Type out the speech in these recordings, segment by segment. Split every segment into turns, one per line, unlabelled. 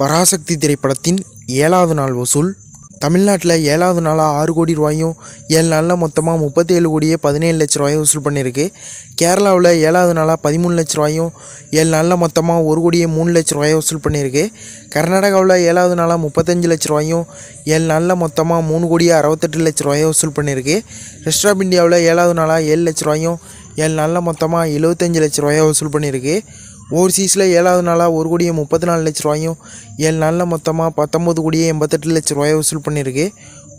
பராசக்தி திரைப்படத்தின் 7வது நாள் வசூல். தமிழ்நாட்டில் 7வது நாளாக 6 கோடி ரூபாயும் 7 நாளில் மொத்தமாக 37 கோடியே 17 லட்ச ரூபாயும் வசூல் பண்ணியிருக்கு. கேரளாவில் 7வது நாளாக 13 லட்ச ரூபாயும் 7 நாளில் மொத்தமாக 1 கோடியே 3 லட்ச ரூபாயும் வசூல் பண்ணியிருக்கு. கர்நாடகாவில் 7வது நாளாக 35 லட்ச ரூபாயும் 7 நாளில் மொத்தமாக 3 கோடியே 68 லட்ச ரூபாயும் வசூல் பண்ணியிருக்கு. ரெஸ்ட் ஆஃப் இந்தியாவில் 7வது நாளாக 7 லட்ச ரூபாயும் 7 நாளில் மொத்தமாக 75 லட்ச ரூபாயும் வசூல் பண்ணியிருக்கு. ஓவர்சீஸில் 7வது நாளாக 1 கோடியே 34 லட்ச ரூபாயும் 7 நாளில் மொத்தமாக 19 கோடியே 88 லட்ச ரூபாயை வசூல் பண்ணியிருக்கு.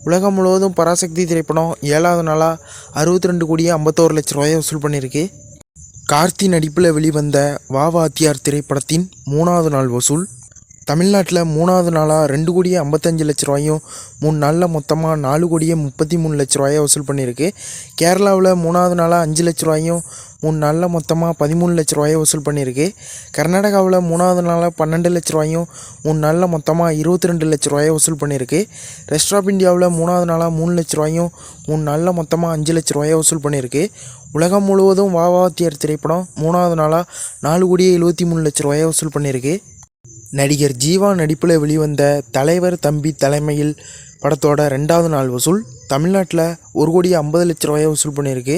உலகம் முழுவதும் பராசக்தி திரைப்படம் 7வது நாளாக 62 கோடியே 51 லட்ச ரூபாயை வசூல் பண்ணியிருக்கு. கார்த்தி நடிப்பில் வெளிவந்த வா வாத்தியார் திரைப்படத்தின் 3வது நாள் வசூல். தமிழ்நாட்டில் 3வது நாளாக 2 கோடியே 55 லட்ச ரூபாயும் 3 நாளில் மொத்தமாக 4 கோடியே 33 லட்ச ரூபாயை வசூல் பண்ணியிருக்கு. கேரளாவில் 3வது நாளாக 5 லட்ச ரூபாயும் 3 நாளில் மொத்தமாக 13 லட்ச ரூபாயை வசூல் பண்ணியிருக்கு. கர்நாடகாவில் 3வது நாளாக 12 லட்ச ரூபாயும் 3 நாளில் மொத்தமாக 22 லட்ச ரூபாயை வசூல் பண்ணியிருக்கு. ரெஸ்ட் ஆஃப் இந்தியாவில் 3வது நாளாக 3 லட்ச ரூபாயும் 3 நாளில் மொத்தமாக 5 லட்ச ரூபாயை வசூல் பண்ணியிருக்கு. உலகம் முழுவதும் வா வாத்தியார் திரைப்படம் 3வது நாளாக 4 கோடியே 73 லட்ச ரூபாயை வசூல் பண்ணியிருக்கு. நடிகர் ஜீவா நடிப்பில் வெளிவந்த தலைவர் தம்பி தலைமையில் படத்தோட 2வது நாள் வசூல். தமிழ்நாட்டில் 1 கோடியே 50 லட்ச ரூபாயை வசூல் பண்ணியிருக்கு.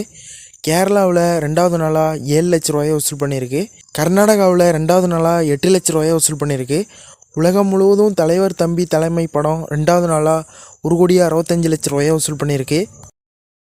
கேரளாவில் 2வது நாளாக 7 லட்ச ரூபாயை வசூல் பண்ணியிருக்கு. கர்நாடகாவில் 2வது நாளாக 8 லட்ச ரூபாயை வசூல் பண்ணியிருக்கு. உலகம் முழுவதும் தலைவர் தம்பி தலைமை படம் 2வது நாளாக 1 கோடியே 65 லட்ச ரூபாயை வசூல் பண்ணியிருக்கு.